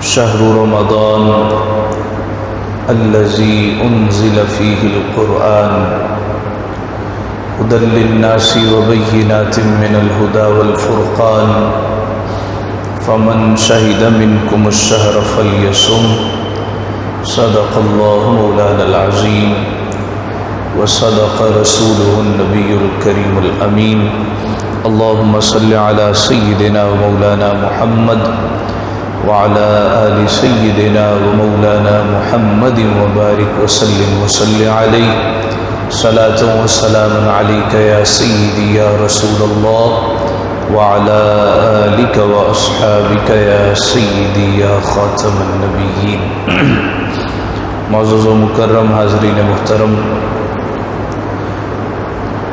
شهر رمضان الذي أنزل فيه القرآن هدى للناس وبينات من الهدى والفرقان فمن شهد منكم الشهر فليصم صدق الله مولانا العظيم وصدق رسوله النبي الكريم الأمين اللهم صل على سيدنا ومولانا محمد وعلى آل سيدنا ومولانا محمد وبارك وسلم وصل عليه صلاة وسلام عليك يا سيدي يا رسول الله وعلى آلك وأصحابك يا سيدي يا خاتم النبيين. معزز و مکرم حاضرین محترم،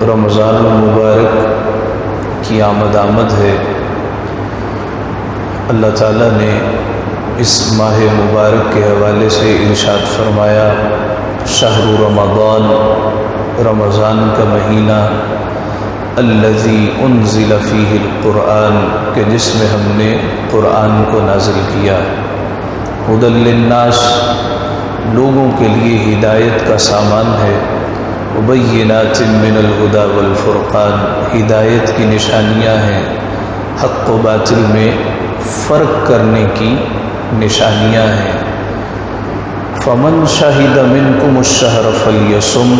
رمضان المبارک کی آمد ہے. اللہ تعالیٰ نے اس ماہ مبارک کے حوالے سے ارشاد فرمایا شہر رمضان، رمضان کا مہینہ، الذی انزل فیہ القرآن، کہ جس میں ہم نے قرآن کو نازل کیا. ہدی للناس، لوگوں کے لیے ہدایت کا سامان ہے. وبینات من الہدی والفرقان، ہدایت کی نشانیاں ہیں، حق و باطل میں فرق کرنے کی نشانیاں ہیں. فمن شہد منکم الشہر فلیصم،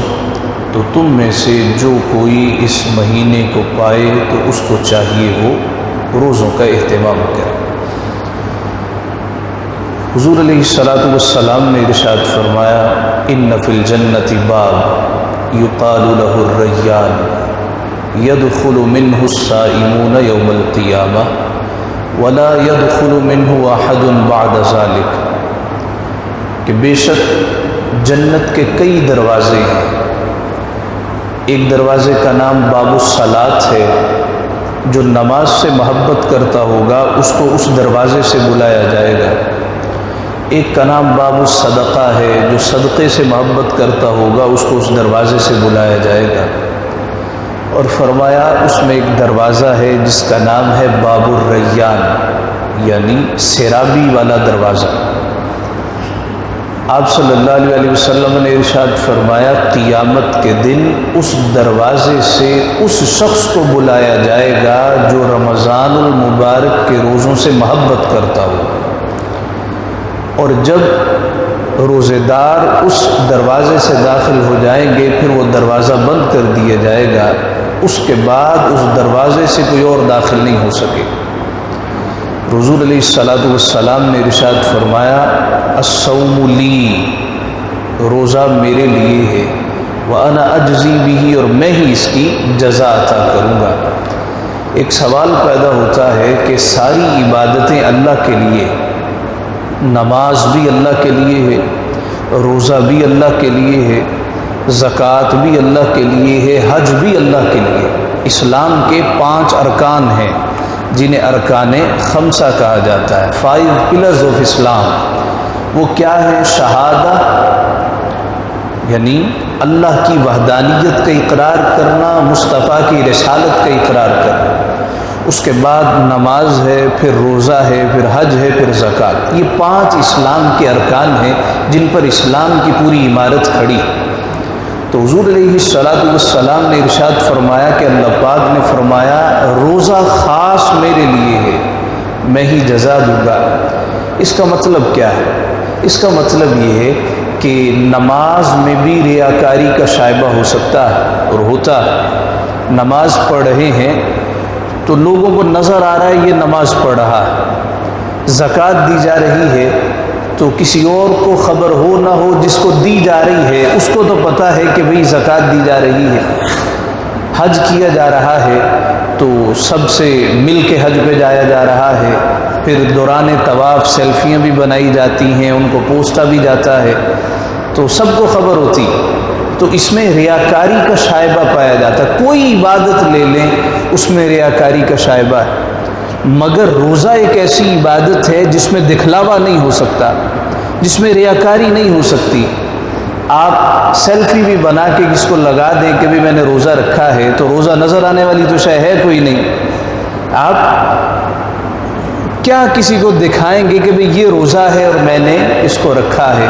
تو تم میں سے جو کوئی اس مہینے کو پائے تو اس کو چاہیے وہ روزوں کا اہتمام کرے. حضور علیہ السلام نے ارشاد فرمایا ان فی الجنۃ باب یقال له الریان يدخل منه الصائمون يوم القیامہ ولا يدخل منه احد بعد ذلك، کہ بے شک جنت کے کئی دروازے ہیں. ایک دروازے کا نام باب الصلاۃ ہے، جو نماز سے محبت کرتا ہوگا اس کو اس دروازے سے بلایا جائے گا. ایک کا نام باب الصدقہ ہے، جو صدقے سے محبت کرتا ہوگا اس کو اس دروازے سے بلایا جائے گا. اور فرمایا اس میں ایک دروازہ ہے جس کا نام ہے باب الریان، یعنی سیرابی والا دروازہ. آپ صلی اللہ علیہ وسلم نے ارشاد فرمایا قیامت کے دن اس دروازے سے اس شخص کو بلایا جائے گا جو رمضان المبارک کے روزوں سے محبت کرتا ہو. اور جب روزے دار اس دروازے سے داخل ہو جائیں گے پھر وہ دروازہ بند کر دیا جائے گا. اس کے بعد اس دروازے سے کوئی اور داخل نہیں ہو سکے. حضور علیہ السلام نے ارشاد فرمایا الصوم لی، روزہ میرے لیے ہے، وَأَنَا أَجْزِي بِهِ، اور میں ہی اس کی جزا عطا کروں گا. ایک سوال پیدا ہوتا ہے کہ ساری عبادتیں اللہ کے لیے، نماز بھی اللہ کے لیے ہے، روزہ بھی اللہ کے لیے ہے، زکوٰۃ بھی اللہ کے لیے ہے، حج بھی اللہ کے لیے. اسلام کے 5 ارکان ہیں جنہیں ارکان خمسہ کہا جاتا ہے. 5 پلرز آف اسلام. وہ کیا ہے؟ شہادہ، یعنی اللہ کی وحدانیت کا اقرار کرنا، مصطفیٰ کی رسالت کا اقرار کرنا. اس کے بعد نماز ہے، پھر روزہ ہے، پھر حج ہے، پھر زکوٰۃ. یہ 5 اسلام کے ارکان ہیں جن پر اسلام کی پوری عمارت کھڑی. تو حضور علیہ السلام نے ارشاد فرمایا کہ اللہ پاک نے فرمایا روزہ خاص میرے لیے ہے، میں ہی جزا دوں گا. اس کا مطلب کیا ہے؟ اس کا مطلب یہ ہے کہ نماز میں بھی ریاکاری کا شائبہ ہو سکتا ہے اور ہوتا ہے. نماز پڑھ رہے ہیں تو لوگوں کو نظر آ رہا ہے یہ نماز پڑھ رہا ہے. زکوٰۃ دی جا رہی ہے تو کسی اور کو خبر ہو نہ ہو، جس کو دی جا رہی ہے اس کو تو پتہ ہے کہ بھئی زکوٰۃ دی جا رہی ہے. حج کیا جا رہا ہے تو سب سے مل کے حج پہ جایا جا رہا ہے. پھر دوران طواف سیلفیاں بھی بنائی جاتی ہیں، ان کو پوسٹا بھی جاتا ہے، تو سب کو خبر ہوتی. تو اس میں ریاکاری کا شائبہ پایا جاتا ہے. کوئی عبادت لے لیں اس میں ریاکاری کا شائبہ ہے. مگر روزہ ایک ایسی عبادت ہے جس میں دکھلاوا نہیں ہو سکتا، جس میں ریاکاری نہیں ہو سکتی. آپ سیلفی بھی بنا کے کس کو لگا دیں کہ بھی میں نے روزہ رکھا ہے، تو روزہ نظر آنے والی تو شے ہے کوئی نہیں. آپ کیا کسی کو دکھائیں گے کہ بھئی یہ روزہ ہے اور میں نے اس کو رکھا ہے؟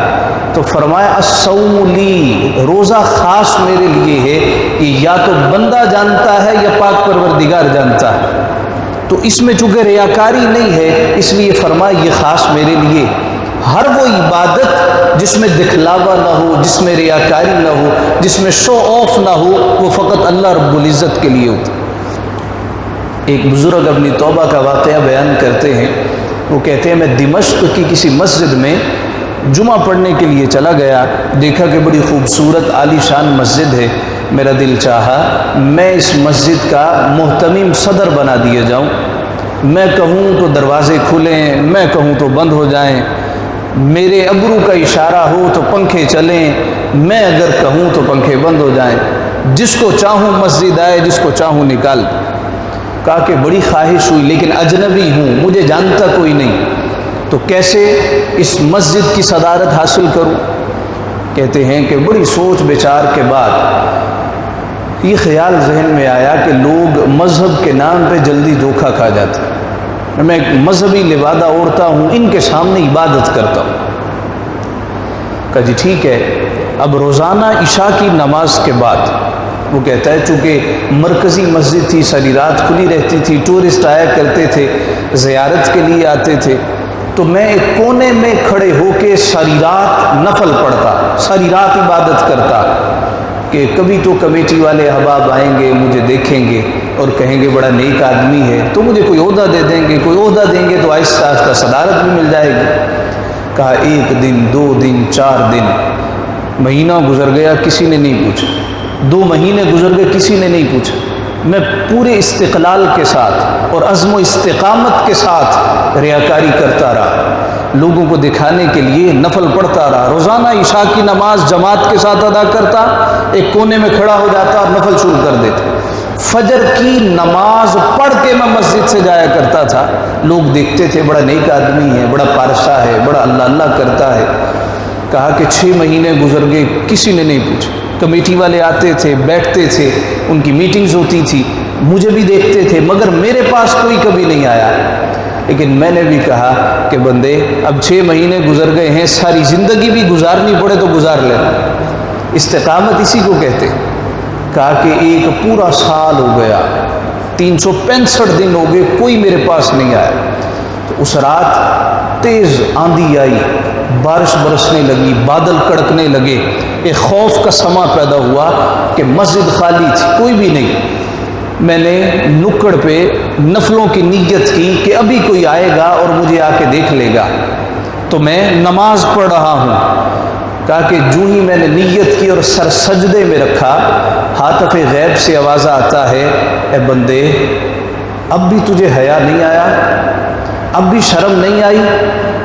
تو فرمایا الصوم لی، روزہ خاص میرے لیے ہے، کہ یا تو بندہ جانتا ہے یا پاک پروردگار جانتا ہے۔ تو اس میں چونکہ ریاکاری نہیں ہے، اس لیے فرمایا یہ خاص میرے لیے۔ ہر وہ عبادت جس میں دکھلاوا نہ ہو، جس میں ریاکاری نہ ہو، جس میں شو آف نہ ہو، وہ فقط اللہ رب العزت کے لیے ہوتا ہے۔ ایک بزرگ اپنی توبہ کا واقعہ بیان کرتے ہیں، وہ کہتے ہیں میں دمشق کی کسی مسجد میں جمعہ پڑھنے کے لیے چلا گیا، دیکھا کہ بڑی خوبصورت عالی شان مسجد ہے، میرا دل چاہا میں اس مسجد کا محتمم صدر بنا دیا جاؤں، میں کہوں تو دروازے کھلیں، میں کہوں تو بند ہو جائیں، میرے ابرو کا اشارہ ہو تو پنکھے چلیں، میں اگر کہوں تو پنکھے بند ہو جائیں، جس کو چاہوں مسجد آئے، جس کو چاہوں نکال۔ کہا کہ بڑی خواہش ہوئی، لیکن اجنبی ہوں، مجھے جانتا کوئی نہیں، تو کیسے اس مسجد کی صدارت حاصل کروں؟ کہتے ہیں کہ بڑی سوچ بچار کے بعد یہ خیال ذہن میں آیا کہ لوگ مذہب کے نام پہ جلدی دھوکہ کھا جاتے ہیں، میں ایک مذہبی لبادہ اوڑھتا ہوں، ان کے سامنے عبادت کرتا ہوں۔ کہا جی ٹھیک ہے۔ اب روزانہ عشاء کی نماز کے بعد، وہ کہتا ہے چونکہ مرکزی مسجد تھی، ساری رات کھلی رہتی تھی، ٹورسٹ آیا کرتے تھے، زیارت کے لیے آتے تھے، تو میں ایک کونے میں کھڑے ہو کے ساری رات نفل پڑھتا، ساری رات عبادت کرتا، کہ کبھی تو کمیٹی والے احباب آئیں گے، مجھے دیکھیں گے اور کہیں گے بڑا نیک آدمی ہے، تو مجھے کوئی عہدہ دے دیں گے، کوئی عہدہ دیں گے تو آہستہ آہستہ صدارت بھی مل جائے گی۔ کہا ایک دن، 2 دن، 4 دن، مہینہ گزر گیا، کسی نے نہیں پوچھا، 2 مہینے گزر گئے، کسی نے نہیں پوچھا۔ میں پورے استقلال کے ساتھ اور عزم و استقامت کے ساتھ ریاکاری کرتا رہا، لوگوں کو دکھانے کے لیے نفل پڑھتا رہا، روزانہ عشاء کی نماز جماعت کے ساتھ ادا کرتا، ایک کونے میں کھڑا ہو جاتا اور نفل شروع کر دیتا، فجر کی نماز پڑھ کے میں مسجد سے جایا کرتا تھا، لوگ دیکھتے تھے بڑا نیک آدمی ہے، بڑا پارسا ہے، بڑا اللہ اللہ کرتا ہے۔ کہا کہ 6 مہینے گزر گئے، کسی نے نہیں پوچھا، کمیٹی والے آتے تھے، بیٹھتے تھے، ان کی میٹنگز ہوتی تھی، مجھے بھی دیکھتے تھے، مگر میرے پاس کوئی کبھی نہیں آیا۔ لیکن میں نے بھی کہا کہ بندے اب 6 مہینے گزر گئے ہیں، ساری زندگی بھی گزارنی پڑے تو گزار لینا، استقامت اسی کو کہتے۔ کہا کہ ایک پورا سال ہو گیا، 365 دن ہو گئے، کوئی میرے پاس نہیں آیا۔ تو اس رات تیز آندھی آئی، بارش برسنے لگی، بادل کڑکنے لگے، ایک خوف کا سما پیدا ہوا کہ مسجد خالی تھی، کوئی بھی نہیں۔ میں نے نکڑ پہ نفلوں کی نیت کی کہ ابھی کوئی آئے گا اور مجھے آ کے دیکھ لے گا، تو میں نماز پڑھ رہا ہوں۔ کہا کہ جو ہی میں نے نیت کی اور سر سجدے میں رکھا، ہاتف غیب سے آواز آتا ہے، اے بندے اب بھی تجھے حیا نہیں آیا، اب بھی شرم نہیں آئی؟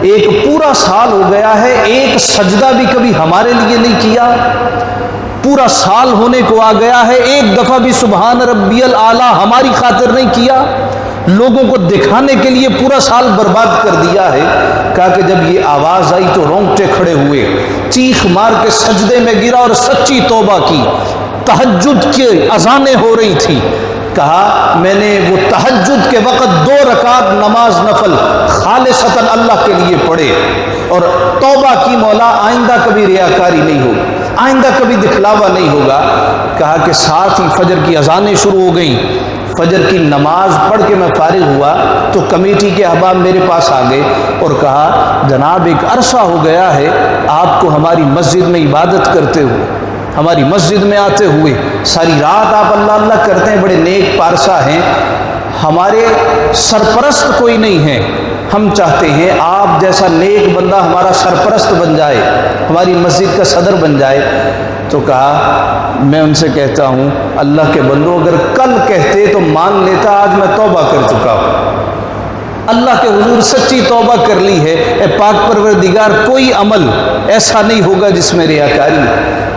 ایک پورا سال ہو گیا ہے، ایک سجدہ بھی کبھی ہمارے لیے نہیں کیا، پورا سال ہونے کو آ گیا ہے، ایک دفعہ بھی سبحان ربی الاعلیٰ ہماری خاطر نہیں کیا، لوگوں کو دکھانے کے لیے پورا سال برباد کر دیا ہے۔ کہا کہ جب یہ آواز آئی تو رونگٹے کھڑے ہوئے، چیخ مار کے سجدے میں گرا اور سچی توبہ کی۔ تہجد کی اذانیں ہو رہی تھی، کہا میں نے وہ تہجد کے وقت 2 رکعت نماز نفل خالصتاً اللہ کے لیے پڑھے اور توبہ کی، مولا آئندہ کبھی ریاکاری نہیں ہوگی، آئندہ کبھی دکھلاوا نہیں ہوگا۔ کہا کہ ساتھ ہی فجر کی اذانیں شروع ہو گئیں، فجر کی نماز پڑھ کے میں فارغ ہوا تو کمیٹی کے احباب میرے پاس آ گئے اور کہا جناب ایک عرصہ ہو گیا ہے آپ کو ہماری مسجد میں عبادت کرتے ہوئے، ہماری مسجد میں آتے ہوئے، ساری رات آپ اللہ اللہ کرتے ہیں، بڑے نیک پارسا ہیں، ہمارے سرپرست کوئی نہیں ہے، ہم چاہتے ہیں آپ جیسا نیک بندہ ہمارا سرپرست بن جائے، ہماری مسجد کا صدر بن جائے۔ تو کہا میں ان سے کہتا ہوں اللہ کے بندو اگر کل کہتے تو مان لیتا، آج میں توبہ کر چکا ہوں، اللہ کے حضور سچی توبہ کر لی ہے۔ اے پاک پروردگار کوئی عمل ایسا نہیں ہوگا جس میں ریاکاری،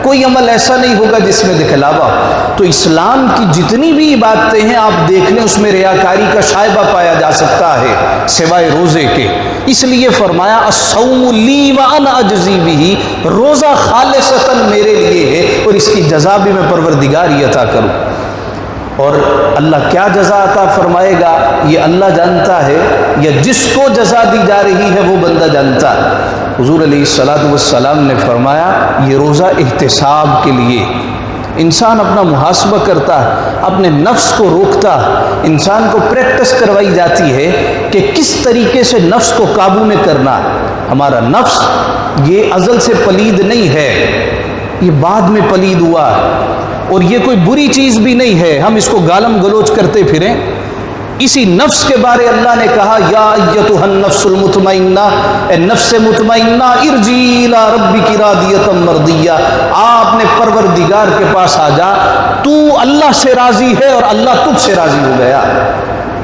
کوئی عمل ایسا نہیں ہوگا جس میں دکھلاوا۔ تو اسلام کی جتنی بھی عبادتیں ہیں آپ دیکھ لیں، اس میں ریاکاری کا شائبہ پایا جا سکتا ہے سوائے روزے کے۔ اس لیے فرمایا الصوم لی وانا اجزی بہ، روزہ خالصتاً میرے لیے ہے اور اس کی جزا بھی میں پروردگار ہی عطا کروں۔ اور اللہ کیا جزا عطا فرمائے گا یہ اللہ جانتا ہے، یا جس کو جزا دی جا رہی ہے وہ بندہ جانتا ہے۔ حضور علیہ الصلوۃ والسلام نے فرمایا یہ روزہ احتساب کے لیے، انسان اپنا محاسبہ کرتا، اپنے نفس کو روکتا، انسان کو پریکٹس کروائی جاتی ہے کہ کس طریقے سے نفس کو قابو میں کرنا۔ ہمارا نفس یہ ازل سے پلید نہیں ہے، یہ بعد میں پلید ہوا، اور یہ کوئی بری چیز بھی نہیں ہے ہم اس کو گالم گلوچ کرتے پھریں۔ اسی نفس کے بارے اللہ نے کہا یا ایتھا النفس المطمئنہ، اے نفس مطمئنہ ارجعی الی ربک راضیۃ مرضیہ، آپ نے پروردگار کے پاس آ جا، تو اللہ سے راضی ہے اور اللہ تجھ سے راضی ہو گیا۔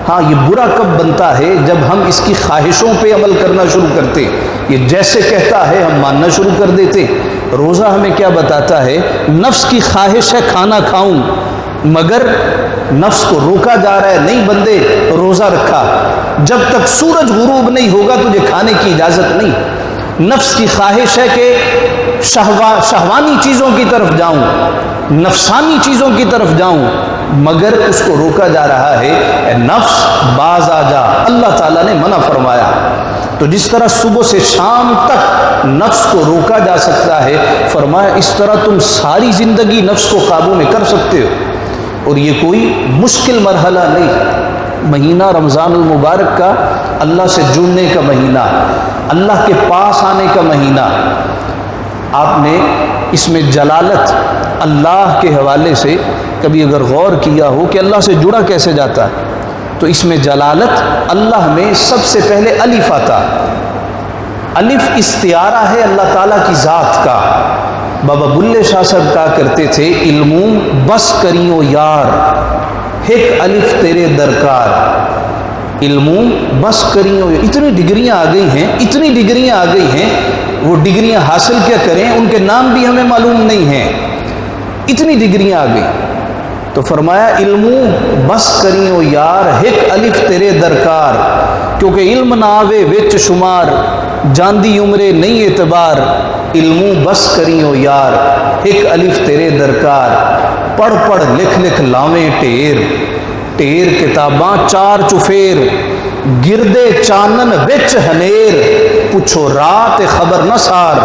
ہاں یہ برا کب بنتا ہے جب ہم اس کی خواہشوں پہ عمل کرنا شروع کرتے، یہ جیسے کہتا ہے ہم ماننا شروع کر دیتے۔ روزہ ہمیں کیا بتاتا ہے؟ نفس کی خواہش ہے کھانا کھاؤں، مگر نفس کو روکا جا رہا ہے، نہیں بندے روزہ رکھا، جب تک سورج غروب نہیں ہوگا تجھے کھانے کی اجازت نہیں۔ نفس کی خواہش ہے کہ شہوانی چیزوں کی طرف جاؤں، نفسانی چیزوں کی طرف جاؤں، مگر اس کو روکا جا رہا ہے، اے نفس باز آ جا، اللہ تعالیٰ نے منع فرمایا۔ تو جس طرح صبح سے شام تک نفس کو روکا جا سکتا ہے، فرمایا اس طرح تم ساری زندگی نفس کو قابو میں کر سکتے ہو، اور یہ کوئی مشکل مرحلہ نہیں۔ مہینہ رمضان المبارک کا اللہ سے جڑنے کا مہینہ، اللہ کے پاس آنے کا مہینہ۔ آپ نے اس میں جلالت اللہ کے حوالے سے کبھی اگر غور کیا ہو کہ اللہ سے جڑا کیسے جاتا ہے، تو اس میں جلالت اللہ میں سب سے پہلے الف آتا۔ الف استعارہ ہے اللہ تعالیٰ کی ذات کا۔ بابا بلے شاہ صاحب کہا کرتے تھے علموں بس کریو یار ہک الف تیرے درکار، علموں بس کریو، اتنی ڈگریاں آ گئی ہیں، اتنی ڈگریاں آ گئی ہیں، وہ ڈگریاں حاصل کیا کریں، ان کے نام بھی ہمیں معلوم نہیں ہیں، اتنی ڈگریاں آ گئی۔ تو فرمایا علموں بس کریو یار ہک الف تیرے درکار، کیونکہ علم نہ آوے وچ شمار جاندی عمرے نہیں اعتبار، علموں بس کریو یار ہک الف تیرے درکار، پڑھ پڑھ لکھ لکھ لاویں ٹھیر، ٹھیر کتاباں چار چفیر، گردے چانن وچ ہنیر، پوچھو رات خبر نہ سار،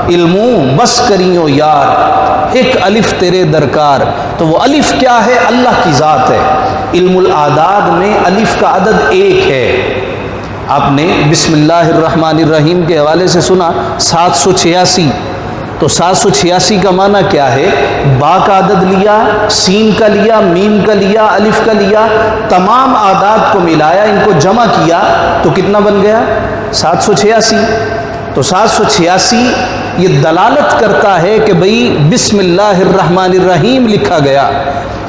علموں بس کریو یار ایک الف تیرے درکار۔ تو وہ الف کیا ہے؟ اللہ کی ذات ہے۔ علم الاعداد میں الف کا عدد ایک ہے۔ آپ نے بسم اللہ الرحمن الرحیم کے حوالے سے سنا 786، تو 786 کا معنی کیا ہے؟ با کا عدد لیا، سین کا لیا، میم کا لیا، الف کا لیا، تمام اعداد کو ملایا، ان کو جمع کیا تو کتنا بن گیا؟ 786۔ تو 786 یہ دلالت کرتا ہے کہ بھئی بسم اللہ الرحمن الرحیم لکھا گیا۔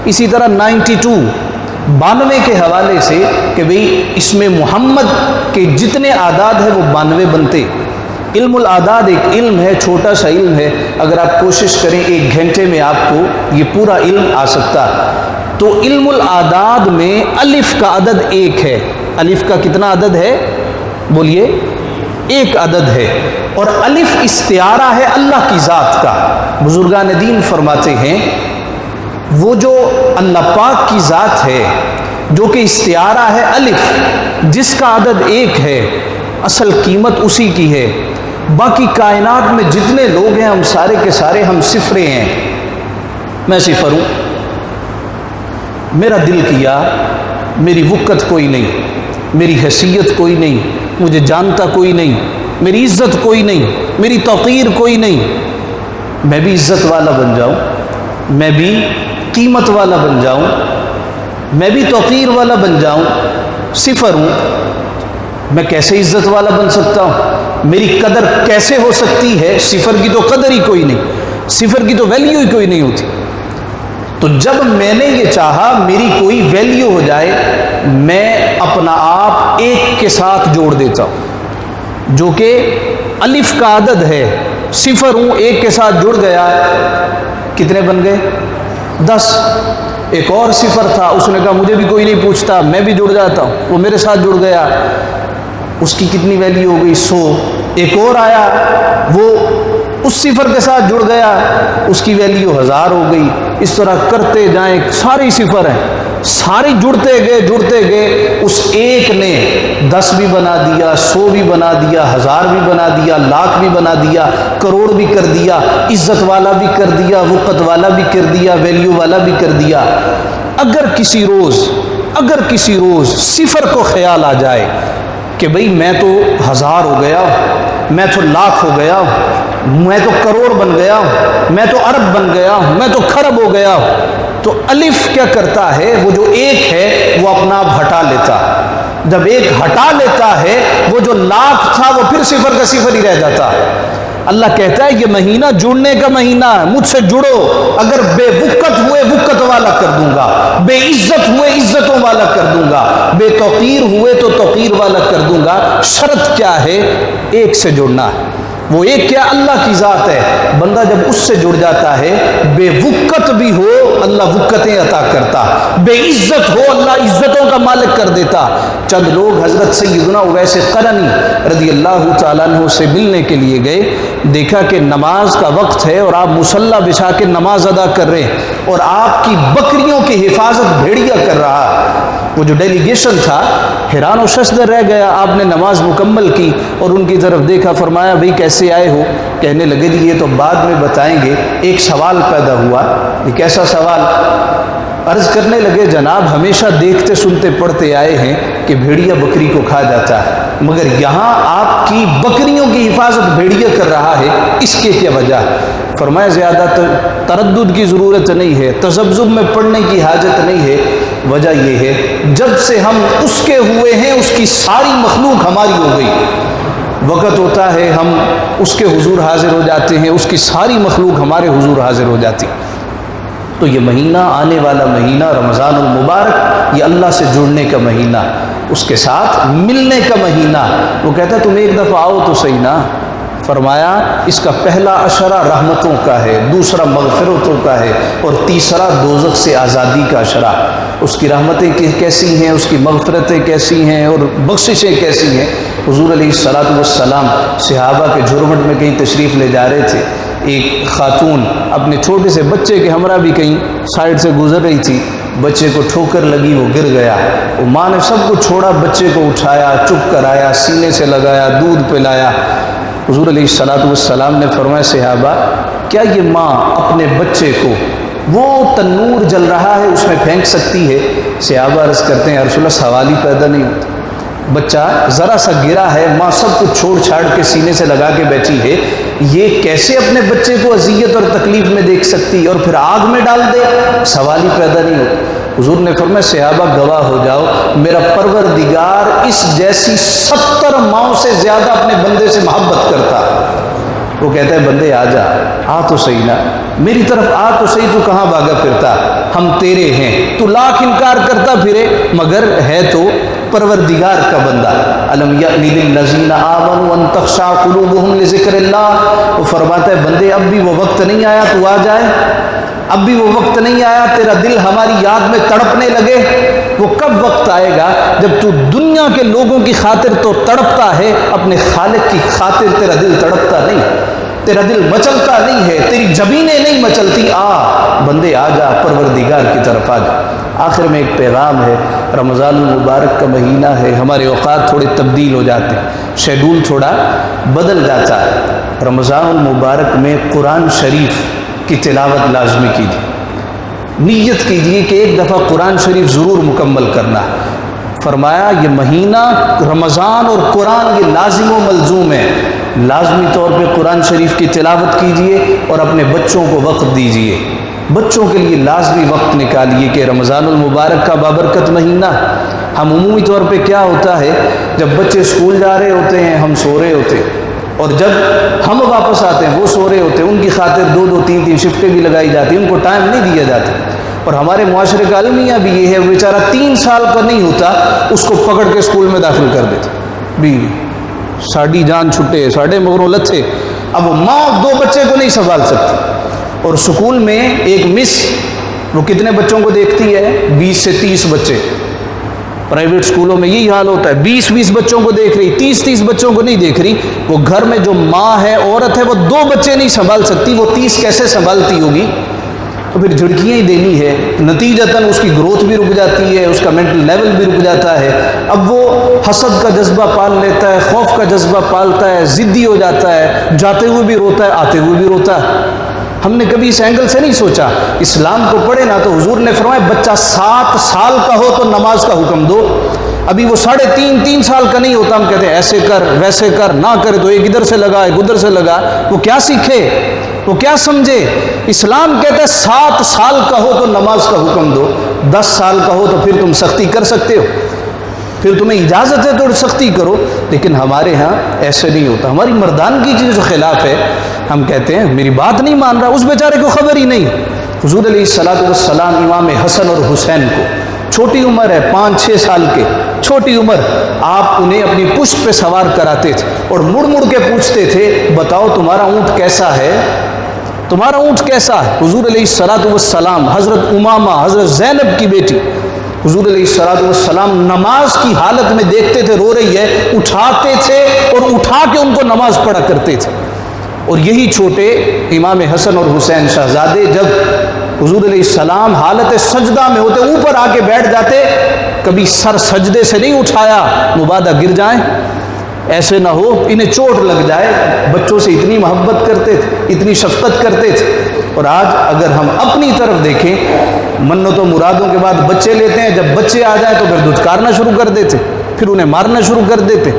اسی طرح 92 کے حوالے سے کہ بھئی اس میں محمد کے جتنے اعداد ہیں وہ 92 بنتے۔ علم الاعداد ایک علم ہے، چھوٹا سا علم ہے، اگر آپ کوشش کریں 1 گھنٹے میں آپ کو یہ پورا علم آ سکتا۔ تو علم الاعداد میں الف کا عدد ایک ہے۔ الف کا کتنا عدد ہے؟ بولیے، ایک عدد ہے، اور الف استعارہ ہے اللہ کی ذات کا۔ بزرگان دین فرماتے ہیں وہ جو اللہ پاک کی ذات ہے جو کہ استعارہ ہے الف، جس کا عدد ایک ہے، اصل قیمت اسی کی ہے۔ باقی کائنات میں جتنے لوگ ہیں ہم سارے کے سارے ہم صفریں ہیں۔ میں صفر ہوں، میرا دل کیا، میری وقت کوئی نہیں، میری حیثیت کوئی نہیں، مجھے جانتا کوئی نہیں، میری عزت کوئی نہیں، میری توقیر کوئی نہیں۔ میں بھی عزت والا بن جاؤں، میں بھی قیمت والا بن جاؤں، میں بھی توقیر والا بن جاؤں، صفر ہوں، میں کیسے عزت والا بن سکتا ہوں؟ میری قدر کیسے ہو سکتی ہے؟ صفر کی تو قدر ہی کوئی نہیں، صفر کی تو ویلیو ہی کوئی نہیں ہوتی۔ تو جب میں نے یہ چاہا میری کوئی ویلیو ہو جائے، میں اپنا آپ ایک کے ساتھ جوڑ دیتا ہوں جو کہ الف کا عدد ہے۔ صفر ہوں، ایک کے ساتھ جڑ گیا، کتنے بن گئے؟ 10۔ ایک اور صفر تھا، اس نے کہا مجھے بھی کوئی نہیں پوچھتا، میں بھی جڑ جاتا ہوں، وہ میرے ساتھ جڑ گیا، اس کی کتنی ویلیو ہو گئی؟ 100۔ ایک اور آیا، وہ اس صفر کے ساتھ جڑ گیا، اس کی ویلیو 1000 ہو گئی۔ اس طرح کرتے جائیں، ساری صفر ہیں، ساری جڑتے گئے، اس ایک نے 10 بھی بنا دیا، 100 بھی بنا دیا، 1000 بھی بنا دیا، لاکھ بھی بنا دیا، کروڑ بھی کر دیا، عزت والا بھی کر دیا، وقت والا بھی کر دیا، ویلیو والا بھی کر دیا۔ اگر کسی روز صفر کو خیال آ جائے کہ بھئی میں تو 1000 ہو گیا، میں تو لاکھ ہو گیا، میں تو کروڑ بن گیا، میں تو ارب بن گیا، میں تو خرب ہو گیا، تو الف کیا کرتا ہے؟ وہ جو ایک ہے وہ اپنا آپ ہٹا لیتا۔ جب ایک ہٹا لیتا ہے، وہ جو لاکھ تھا وہ پھر صفر کا صفر ہی رہ جاتا۔ اللہ کہتا ہے یہ مہینہ جڑنے کا مہینہ ہے، مجھ سے جڑو، اگر بے وقت ہوئے وقت والا کر دوں گا، بے عزت ہوئے عزتوں والا کر دوں گا، بے توقیر ہوئے تو توقیر والا کر دوں گا۔ شرط کیا ہے؟ ایک سے جڑنا ہے۔ وہ ایک کیا؟ اللہ کی ذات ہے۔ بندہ جب اس سے جڑ جاتا ہے، بے وقت بھی ہو اللہ وقتیں عطا کرتا، بے عزت ہو اللہ عزتوں کا مالک کر دیتا۔ چند لوگ حضرت سیدنا اویس قرنی رضی اللہ تعالیٰ عنہ سے ملنے کے لیے گئے، دیکھا کہ نماز کا وقت ہے اور آپ مصلی بچھا کے نماز ادا کر رہے ہیں اور آپ کی بکریوں کی حفاظت بھیڑیا کر رہا۔ وہ جو ڈیلیگیشن تھا حیران و ششدر رہ گیا۔ آپ نے نماز مکمل کی اور ان کی طرف دیکھا، فرمایا بھئی کیسے آئے ہو؟ کہنے لگے جی یہ تو بعد میں بتائیں گے، ایک سوال پیدا ہوا۔ یہ کیسا سوال؟ عرض کرنے لگے جناب ہمیشہ دیکھتے سنتے پڑھتے آئے ہیں کہ بھیڑیا بکری کو کھا جاتا ہے، مگر یہاں آپ کی بکریوں کی حفاظت بھیڑیا کر رہا ہے، اس کے کیا وجہ؟ فرمایا زیادہ تردد کی ضرورت نہیں ہے، تذبذب میں پڑھنے کی حاجت نہیں ہے، وجہ یہ ہے جب سے ہم اس کے ہوئے ہیں اس کی ساری مخلوق ہماری ہو گئی۔ وقت ہوتا ہے ہم اس کے حضور حاضر ہو جاتے ہیں، اس کی ساری مخلوق ہمارے حضور حاضر ہو جاتی۔ تو یہ مہینہ، آنے والا مہینہ رمضان المبارک، یہ اللہ سے جڑنے کا مہینہ، اس کے ساتھ ملنے کا مہینہ۔ وہ کہتا ہے تم ایک دفعہ آؤ تو صحیح نا۔ فرمایا اس کا پہلا عشرہ رحمتوں کا ہے، دوسرا مغفرتوں کا ہے، اور تیسرا دوزخ سے آزادی کا عشرہ۔ اس کی رحمتیں کیسی ہیں، اس کی مغفرتیں کیسی ہیں اور بخششیں کیسی ہیں۔ حضور علیہ الصلوۃ والسلام صحابہ کے جھرمٹ میں کہیں تشریف لے جا رہے تھے، ایک خاتون اپنے چھوٹے سے بچے کے ہمراہ بھی کہیں سائڈ سے گزر رہی تھی، بچے کو ٹھوکر لگی، وہ گر گیا۔ وہ ماں نے سب کچھ چھوڑا، بچے کو اٹھایا، چپ کرایا، سینے سے لگایا، دودھ پلایا۔ حضور علیہ الصلوۃ والسلام نے فرمایا صحابہ کیا یہ ماں اپنے بچے کو وہ تنور جل رہا ہے اس میں پھینک سکتی ہے؟ صحابہ عرض کرتے ہیں یا رسول اللہ سوال ہی پیدا نہیں ہوتا، بچہ ذرا سا گرا ہے، ماں سب کچھ چھوڑ چھاڑ کے سینے سے لگا کے بیٹھی ہے، یہ کیسے اپنے بچے کو اذیت اور تکلیف میں دیکھ سکتی اور پھر آگ میں ڈال دے؟ سوال ہی پیدا نہیں ہوتا۔ حضور نے فرمایا صحابہ گواہ ہو جاؤ، میرا پروردگار اس جیسی 70 ماؤں سے زیادہ اپنے بندے سے محبت کرتا۔ وہ کہتا ہے بندے آ جا، آ تو صحیح نا، میری طرف آ تو صحیح، تو کہاں بھاگا پھرتا؟ ہم تیرے ہیں، تو لاکھ انکار کرتا پھرے مگر ہے تو پروردگار کا بندہ۔ الم یأن للذین آمنوا ان تخشع قلوبہم لذکر اللہ۔ وہ فرماتا ہے بندے اب بھی وہ وقت نہیں آیا تو آ جائے، اب بھی وہ وقت نہیں آیا تیرا دل ہماری یاد میں تڑپنے لگے۔ وہ کب وقت آئے گا جب تو دنیا کے لوگوں کی خاطر تو تڑپتا ہے، اپنے خالق کی خاطر تیرا دل تڑپتا نہیں، تیرا دل مچلتا نہیں ہے، تیری جبینیں نہیں مچلتی۔ آ بندے آ جا، پروردگار کی طرف آ جا۔ آخر میں ایک پیغام ہے، رمضان المبارک کا مہینہ ہے، ہمارے اوقات تھوڑے تبدیل ہو جاتے ہیں، شیڈول تھوڑا بدل جاتا ہے۔ رمضان المبارک میں قرآن شریف کی تلاوت لازمی کیجیے، نیت کیجیے کہ ایک دفعہ قرآن شریف ضرور مکمل کرنا۔ فرمایا یہ مہینہ رمضان اور قرآن یہ لازم و ملزوم ہے، لازمی طور پہ قرآن شریف کی تلاوت کیجیے اور اپنے بچوں کو وقت دیجیے، بچوں کے لیے لازمی وقت نکالیے کہ رمضان المبارک کا بابرکت مہینہ۔ ہم عمومی طور پہ کیا ہوتا ہے جب بچے اسکول جا رہے ہوتے ہیں ہم سو رہے ہوتے ہیں، اور جب ہم واپس آتے ہیں وہ سو رہے ہوتے ہیں، ان کی خاطر 2-2 3-3 شفٹیں بھی لگائی جاتی ہیں، ان کو ٹائم نہیں دیا جاتا۔ اور ہمارے معاشرے کا المیہ بھی یہ ہے، بیچارہ 3 سال کا نہیں ہوتا اس کو پکڑ کے اسکول میں داخل کر دیتے، بھی ساڑی جان چھٹے ساڑے مغروں لتھے۔ اب وہ ماں 2 بچے کو نہیں سنبھال سکتی، اور اسکول میں ایک مس وہ کتنے بچوں کو دیکھتی ہے؟ 20 سے 30 بچے۔ پرائیویٹ اسکولوں میں یہی حال ہوتا ہے، 20-20 بچوں کو دیکھ رہی، 30-30 بچوں کو نہیں دیکھ رہی۔ وہ گھر میں جو ماں ہے، عورت ہے، وہ 2 بچے نہیں سنبھال سکتی، وہ 30 کیسے سنبھالتی ہوگی؟ تو پھر جھڑکیاں ہی دینی ہے، نتیجتاً اس کی گروتھ بھی رک جاتی ہے، اس کا مینٹل لیول بھی رک جاتا ہے۔ اب وہ حسد کا جذبہ پال لیتا ہے، خوف کا جذبہ پالتا ہے، ضدی ہو جاتا ہے، جاتے ہوئے بھی روتا ہے، آتے ہوئے بھی روتا ہے۔ ہم نے کبھی اس اینگل سے نہیں سوچا۔ اسلام کو پڑھے نا تو حضور نے فرمایا بچہ 7 سال کا ہو تو نماز کا حکم دو۔ ابھی وہ 3.5 سال کا نہیں ہوتا، ہم کہتے ہیں ایسے کر ویسے کر، نہ کرے تو ایک ادھر سے لگا ایک ادھر سے لگا، وہ کیا سیکھے، وہ کیا سمجھے؟ اسلام کہتا ہے 7 سال کا ہو تو نماز کا حکم دو، 10 سال کا ہو تو پھر تم سختی کر سکتے ہو، پھر تمہیں اجازت ہے تو سختی کرو۔ لیکن ہمارے ہاں ایسے نہیں ہوتا، ہماری مردانگی کی جو خلاف ہے، ہم کہتے ہیں میری بات نہیں مان رہا، اس بیچارے کو خبر ہی نہیں۔ حضور علیہ السلام امام حسن اور حسین کو، چھوٹی عمر ہے 5-6 سال کے، چھوٹی عمر، آپ انہیں اپنی پشت پہ سوار کراتے تھے اور مڑ مڑ کے پوچھتے تھے بتاؤ تمہارا اونٹ کیسا ہے، تمہارا اونٹ کیسا ہے؟ حضور علیہ السلام حضرت امامہ حضرت زینب کی بیٹی، حضور علیہ السلام نماز کی حالت میں دیکھتے تھے رو رہی ہے، اٹھاتے تھے اور اٹھا کے ان کو نماز پڑھا کرتے تھے۔ اور یہی چھوٹے امام حسن اور حسین شہزادے جب حضور علیہ السلام حالت سجدہ میں ہوتے اوپر آ کے بیٹھ جاتے، کبھی سر سجدے سے نہیں اٹھایا مبادا گر جائیں، ایسے نہ ہو انہیں چوٹ لگ جائے۔ بچوں سے اتنی محبت کرتے تھے، اتنی شفقت کرتے تھے۔ اور آج اگر ہم اپنی طرف دیکھیں، منت و مرادوں کے بعد بچے لیتے ہیں، جب بچے آ جائیں تو پھر دھتکارنا شروع کر دیتے، پھر انہیں مارنا شروع کر دیتے۔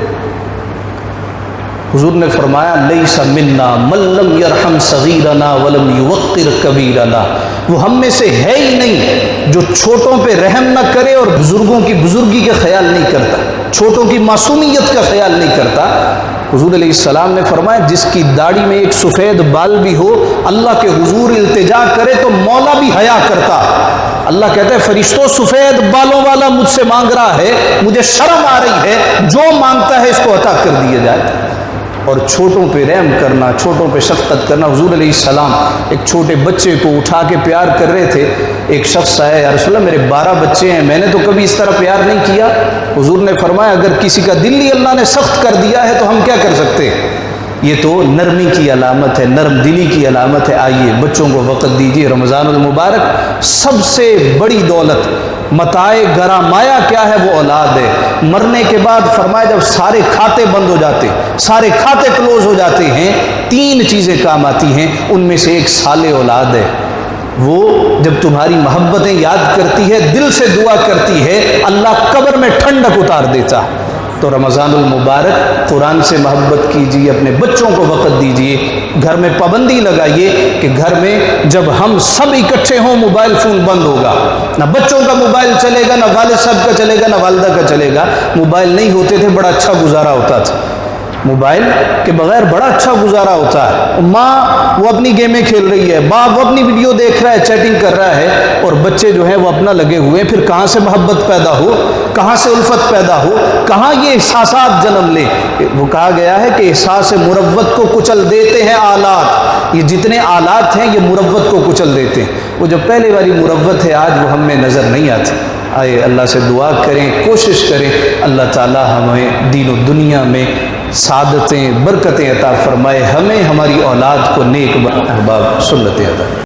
حضور نے فرمایا لیس منا من لم یرحم صغیرنا ولم یوقر کبیرنا، وہ ہم میں سے ہے ہی نہیں جو چھوٹوں پہ رحم نہ کرے اور بزرگوں کی بزرگی کا خیال نہیں کرتا، چھوٹوں کی معصومیت کا خیال نہیں کرتا۔ حضور علیہ السلام نے فرمایا جس کی داڑھی میں ایک سفید بال بھی ہو، اللہ کے حضور التجا کرے تو مولا بھی حیا کرتا۔ اللہ کہتا ہے فرشتوں سفید بالوں والا مجھ سے مانگ رہا ہے، مجھے شرم آ رہی ہے، جو مانگتا ہے اس کو عطا کر دیا جائے۔ اور چھوٹوں پہ رحم کرنا، چھوٹوں پہ شفقت کرنا۔ حضور علیہ السلام ایک چھوٹے بچے کو اٹھا کے پیار کر رہے تھے، ایک شخص آیا یا رسول اللہ میرے 12 بچے ہیں، میں نے تو کبھی اس طرح پیار نہیں کیا۔ حضور نے فرمایا اگر کسی کا دل ہی اللہ نے سخت کر دیا ہے تو ہم کیا کر سکتے ہیں؟ یہ تو نرمی کی علامت ہے، نرم دلی کی علامت ہے۔ آئیے بچوں کو وقت دیجیے، رمضان المبارک سب سے بڑی دولت متاع گرامایا کیا ہے؟ وہ اولاد ہے۔ مرنے کے بعد فرمایا جب سارے کھاتے بند ہو جاتے، سارے کھاتے کلوز ہو جاتے ہیں، 3 چیزیں کام آتی ہیں، ان میں سے ایک صالح اولاد ہے۔ وہ جب تمہاری محبتیں یاد کرتی ہے، دل سے دعا کرتی ہے، اللہ قبر میں ٹھنڈک اتار دیتا۔ تو رمضان المبارک قرآن سے محبت کیجیے، اپنے بچوں کو وقت دیجیے، گھر میں پابندی لگائیے کہ گھر میں جب ہم سب اکٹھے ہوں موبائل فون بند ہوگا، نہ بچوں کا موبائل چلے گا، نہ والد صاحب کا چلے گا، نہ والدہ کا چلے گا۔ موبائل نہیں ہوتے تھے بڑا اچھا گزارا ہوتا تھا، موبائل کے بغیر بڑا اچھا گزارا ہوتا ہے۔ ماں وہ اپنی گیمیں کھیل رہی ہے، باپ وہ اپنی ویڈیو دیکھ رہا ہے، چیٹنگ کر رہا ہے، اور بچے جو ہیں وہ اپنا لگے ہوئے ہیں۔ پھر کہاں سے محبت پیدا ہو، کہاں سے الفت پیدا ہو، کہاں یہ احساسات جنم لے؟ وہ کہا گیا ہے کہ احساس مروت کو کچل دیتے ہیں آلات، یہ جتنے آلات ہیں یہ مروت کو کچل دیتے ہیں۔ وہ جو پہلے والی مروت ہے آج وہ ہم میں نظر نہیں آتی۔ آئے اللہ سے دعا کریں، کوشش کریں، اللہ تعالی ہمیں دین و دنیا میں سعادتیں برکتیں عطا فرمائے، ہمیں ہماری اولاد کو نیک احباب سنتیں عطا